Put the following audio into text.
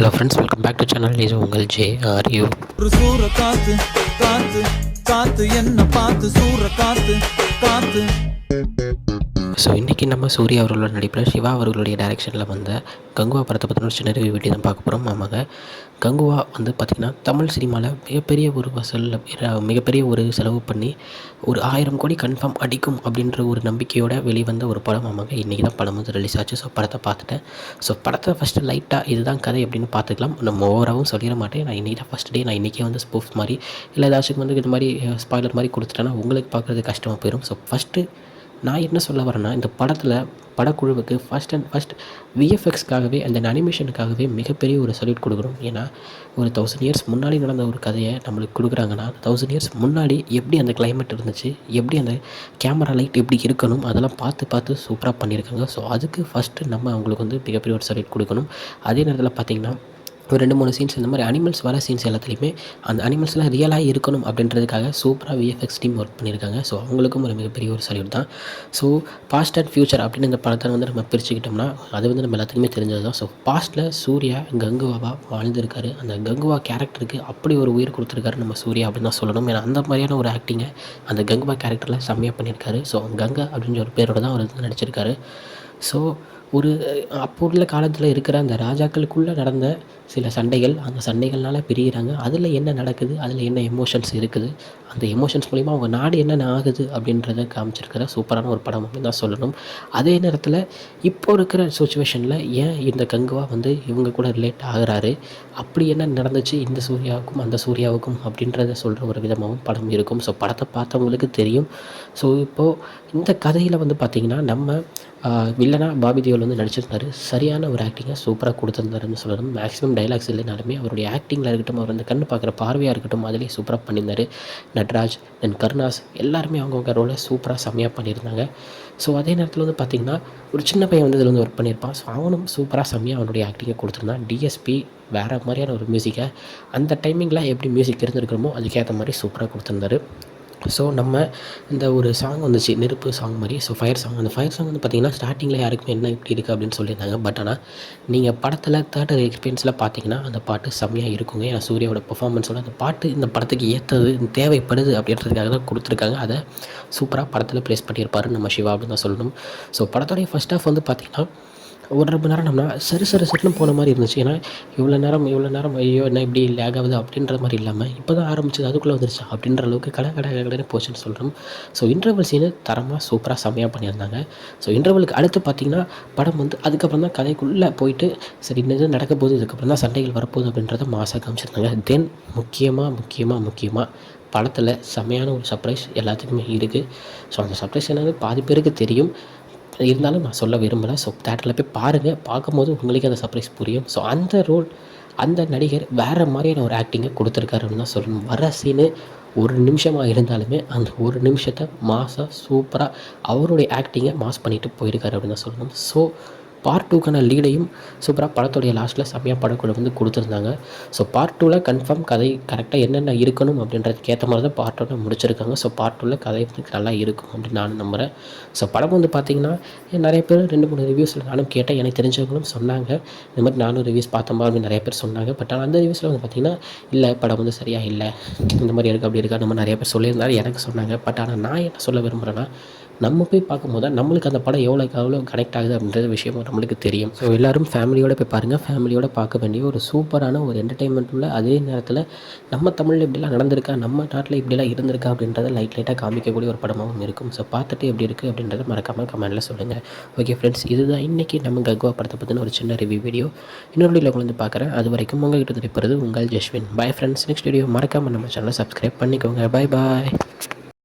Hello friends, welcome back to channel. இது உங்கள் JRU. ஒரு சூற காத்து காத்து காத்து என்ன பார்த்து சூற காத்து காத்து. ஸோ இன்றைக்கி நம்ம சூர்யா அவர்களோட நடிப்பில் சிவா அவர்களுடைய டைரெக்ஷனில் வந்த கங்குவா படத்தை பற்றின ஒரு சின்ன ரிவ்யூ வீடியோ தான் பார்க்க போகிறோம். ஆமாங்க, கங்குவா வந்து பார்த்திங்கன்னா தமிழ் சினிமாவில் மிகப்பெரிய ஒரு செலவு பண்ணி ஒரு 1000 கோடி கன்ஃபார்ம் அடிக்கும் அப்படின்ற ஒரு நம்பிக்கையோடு வெளிவந்த ஒரு படம். ஆமாங்க, இன்றைக்கி தான் படம் வந்து ரிலீஸ் ஆச்சு. ஸோ படத்தை பார்த்துட்டேன். ஸோ படத்தை ஃபஸ்ட்டு லைட்டாக இதுதான் கதை அப்படின்னு பார்த்துக்கலாம். நம்ம ஓவராகவும் சொல்லிட மாட்டேன். நான் இன்றைக்கி தான் ஃபஸ்ட் டே. நான் இன்றைக்கே வந்து ஸ்பூஃப் மாதிரி இல்லை ஏதாச்சும் வந்து இது மாதிரி ஸ்பாய்லர் மாதிரி கொடுத்துட்டேன்னா உங்களுக்கு பார்க்குறது கஷ்டமாக போயிடும். ஸோ ஃபஸ்ட்டு நான் என்ன சொல்ல வரேன்னா, இந்த படக்குழுவுக்கு ஃபஸ்ட் விஎஃப்எக்ஸ்க்காகவே அந்த அனிமேஷனுக்காகவே மிகப்பெரிய ஒரு சல்யூட் கொடுக்கணும். ஏன்னா ஒரு 1000 இயர்ஸ் முன்னாடி நடந்த ஒரு கதையை நம்மளுக்கு கொடுக்குறாங்கன்னா, 1000 இயர்ஸ் முன்னாடி எப்படி அந்த கிளைமேட் இருந்துச்சு, எப்படி அந்த கேமரா லைட் எப்படி இருக்கணும், அதெல்லாம் பார்த்து சூப்பராக பண்ணியிருக்காங்க. ஸோ அதுக்கு ஃபஸ்ட்டு நம்ம அவங்களுக்கு வந்து மிகப்பெரிய ஒரு சல்யூட் கொடுக்கணும். அதே நேரத்தில் பார்த்திங்கன்னா ஒரு 2-3 சீன்ஸ் இந்த மாதிரி அனிமல்ஸ் வர சீன்ஸ் எல்லாத்துலேயுமே அந்த அனிமல்ஸ்லாம் ரியலாக இருக்கணும் அப்படின்றதுக்காக சூப்பராக விஎஃப்எக்ஸ் டீம் ஒர்க் பண்ணியிருக்காங்க. ஸோ அவங்களுக்கும் ஒரு மிகப்பெரிய ஒரு சல்யூட் தான். ஸோ பாஸ்ட் அண்ட் ஃப்யூச்சர் அப்படின்னு இந்த படத்தை வந்து நம்ம பிரிச்சுக்கிட்டோம்னா அது வந்து நம்ம எல்லாத்துக்குமே தெரிஞ்சது தான். ஸோ பாஸ்ட்டில் சூர்யா கங்குவாவாக வாழ்ந்திருக்காரு. அந்த கங்குவா கேரக்டருக்கு அப்படி ஒரு உயிர் கொடுத்துருக்காரு நம்ம சூர்யா அப்படின்னு தான் சொல்லணும். ஏன்னா அந்த மாதிரியான ஒரு ஆக்டிங்கை அந்த கங்குவா கேரக்டரில் செம்மையாக பண்ணியிருக்காரு. ஸோ கங்கா அப்படின்ற ஒரு பேரோட தான் அவர் வந்து நடிச்சிருக்காரு. ஸோ ஒரு அப்போ உள்ள காலத்தில் இருக்கிற அந்த ராஜாக்களுக்குள்ளே நடந்த சில சண்டைகள், அந்த சண்டைகள்னால பிரிகிறாங்க. அதில் என்ன நடக்குது, அதில் என்ன எமோஷன்ஸ் இருக்குது, அந்த எமோஷன்ஸ் மூலிமா அவங்க நாடு என்னென்ன ஆகுது அப்படின்றத காமிச்சிருக்கிற சூப்பரான ஒரு படம் அப்படின்னு தான் சொல்லணும். அதே நேரத்தில் இப்போ இருக்கிற சுச்சுவேஷனில் ஏன் இந்த கங்குவா வந்து இவங்க கூட ரிலேட் ஆகுறாரு, அப்படி என்ன நடந்துச்சு இந்த சூர்யாவுக்கும் அந்த சூர்யாவுக்கும் அப்படின்றத சொல்கிற ஒரு விதமாகவும் படம் இருக்கும். ஸோ படத்தை பார்த்தவங்களுக்கு தெரியும். ஸோ இப்போது இந்த கதையில் வந்து பார்த்திங்கன்னா நம்ம வில்லனா பாபி தேவல் வந்து நடிச்சிருந்தார். சரியான ஒரு ஆக்டிங்கை சூப்பராக கொடுத்துருந்தாருன்னு சொல்லணும். மேக்ஸிமம் டைலாக்ஸ் இல்லைனாலுமே அவருடைய ஆக்டிங்கில் இருக்கட்டும், அவர் அந்த கண்ணு பார்க்குற பார்வையாக இருக்கட்டும், அதிலே சூப்பராக பண்ணியிருந்தார். நட்ராஜ் அண்ட் கருணாஸ் எல்லாருமே அவங்கவுங்க ரோலை சூப்பராக செம்மையாக பண்ணியிருந்தாங்க. ஸோ அதே நேரத்தில் வந்து பார்த்திங்கன்னா ஒரு சின்ன பையன் வந்து இதில் வந்து ஒர்க் பண்ணியிருப்பான். ஸோ அவனும் சூப்பராக செம்மையாக அவனுடைய ஆக்டிங்கை கொடுத்துருந்தான். டிஎஸ்பி வேறு மாதிரியான ஒரு மியூசிக்கை அந்த டைமிங்கில் எப்படி மியூசிக் இருந்திருக்கிறோமோ அதுக்கேற்ற மாதிரி சூப்பராக கொடுத்துருந்தாரு. ஸோ நம்ம இந்த ஒரு சாங் வந்துச்சு, நெருப்பு சாங் மாதிரி. ஸோ ஃபயர் சாங், அந்த ஃபயர் சாங் வந்து பார்த்திங்கன்னா ஸ்டார்டிங்கில் யாருக்குமே என்ன இப்படி இருக்குது அப்படின்னு சொல்லியிருந்தாங்க. பட் ஆனால் நீங்கள் படத்தில் தேட்டர் எக்ஸ்பீரியன்ஸில் பார்த்தீங்கன்னா அந்த பாட்டு செம்மையாக இருக்குங்க. ஏன்னா சூர்யாவோட பெர்ஃபார்மன்ஸோட அந்த பாட்டு இந்த படத்துக்கு ஏற்றது, தேவைப்படுது அப்படின்றதுக்காக தான் கொடுத்துருக்காங்க. அதை சூப்பராக படத்தில் ப்ளேஸ் பண்ணியிருப்பாரு நம்ம சிவா அப்படின்னு தான் சொல்லணும். ஸோ படத்தோடைய ஃபஸ்ட் ஹாஃப் வந்து பார்த்திங்கன்னா 1.5 மணி நேரம் நம்மளா சருன்னு போன மாதிரி இருந்துச்சு. ஏன்னா இவ்வளோ நேரம் ஐயோ என்ன இப்படி லேக் ஆகுது அப்படின்ற மாதிரி இல்லாமல் இப்போ தான் ஆரம்பிச்சது அதுக்குள்ளே வந்துருச்சா அப்படின்ற அளவுக்கு கடை போச்சுன்னு சொல்கிறோம். ஸோ இன்டர்வல் சீனு தரமாக சூப்பராக செம்மையாக பண்ணியிருந்தாங்க. ஸோ இன்டர்வலுக்கு அடுத்து பார்த்திங்கன்னா படம் வந்து அதுக்கப்புறம் தான் கதைக்குள்ளே போயிட்டு சரி இன்னது நடக்க போகுது, இதுக்கப்புறம் தான் சண்டைகள் வரப்போகுது அப்படின்றத மாசாக காமிச்சிருந்தாங்க. தென் முக்கியமாக படத்தில் செம்மையான ஒரு சர்ப்ரைஸ் எல்லாத்துக்குமே இருக்குது. ஸோ அந்த சர்ப்ரைஸ் என்னது பாதி பேருக்கு தெரியும், இருந்தாலும் நான் சொல்ல விரும்பலை. ஸோ தேட்டரில் போய் பாருங்கள். பார்க்கும்போது உங்களுக்கு அந்த சர்ப்ரைஸ் புரியும். ஸோ அந்த நடிகர் வேறு மாதிரியான ஒரு ஆக்டிங்கை கொடுத்துருக்காரு அப்படின்னு தான் சொல்லணும். வர சீனு ஒரு நிமிஷமாக இருந்தாலுமே அந்த ஒரு நிமிஷத்தை மாஸாக சூப்பராக அவருடைய ஆக்டிங்கை மாஸ் பண்ணிவிட்டு போயிருக்காரு அப்படின்னு தான் சொல்லணும். ஸோ பார்ட் 2க்கான லீடையும் சூப்பராக படத்துடைய லாஸ்ட்டில் செம்மையாக படக்குழு வந்து கொடுத்துருந்தாங்க. ஸோ பார்ட் 2ல் கன்ஃபார்ம் கதை கரெக்டாக என்னென்ன இருக்கணும் அப்படின்றதுக்கு ஏற்ற மாதிரி தான் பார்ட் 1 முடிச்சிருக்காங்க. ஸோ பார்ட் 2ல் கதை வந்து நல்லா இருக்கும் அப்படின்னு நானும் நம்புகிறேன். ஸோ படம் வந்து பார்த்திங்கன்னா நிறைய பேர் 2-3 ரிவ்யூஸில் நானும் கேட்டேன். எனக்கு தெரிஞ்சவங்களும் சொன்னாங்க இந்த மாதிரி நானும் ரிவ்யூஸ் பார்த்தோம்பா அப்படின்னு நிறைய பேர் சொன்னாங்க. பட் ஆனால் அந்த ரிவ்யூஸில் வந்து பார்த்திங்கன்னா இல்லை படம் வந்து சரியாக இல்லை, இந்த மாதிரி இருக்குது அப்படி இருக்கா நம்ம நிறைய பேர் சொல்லியிருந்தாரு, எனக்கு சொன்னாங்க. பட் ஆனால் நான் என்ன சொல்ல விரும்புகிறேன்னா, நம்ம போய் பார்க்கும்போது தான் நம்மளுக்கு அந்த படம் எவ்வளோ கனெக்ட் ஆகுது அப்படின்ற விஷயமும் நம்மளுக்கு தெரியும். ஸோ எல்லோரும் ஃபேமிலியோடு போய் பாருங்கள். ஃபேமிலியோடு பார்க்க வேண்டிய ஒரு சூப்பரான ஒரு என்டர்டெயின்மெண்ட் உள்ள, அதே நேரத்தில் நம்ம தமிழில் இப்படிலாம் நடந்திருக்கா, நம்ம நாட்டில் இப்படிலாம் இருந்திருக்கா அப்படின்றத லைட்டாக காமிக்கக்கூடிய ஒரு படமாகவும் இருக்கும். ஸோ பார்த்துட்டு எப்படி இருக்குது அப்படின்றத மறக்காமல் கமெண்ட்டில் சொல்லுங்கள். ஓகே ஃப்ரெண்ட்ஸ், இதுதான் இன்றைக்கி நம்ம கங்குவா படத்தை பற்றின ஒரு சின்ன ரிவ்யூ வீடியோ. இன்னொரு வீடியோவில் வந்து பார்க்குறேன். அது வரைக்கும் உங்கள்கிட்ட இருப்பது உங்கள் Jaswin. Bye friends. Next video மறக்காமல் நம்ம சேனலை சப்ஸ்கிரைப் பண்ணிக்கோங்க. பை.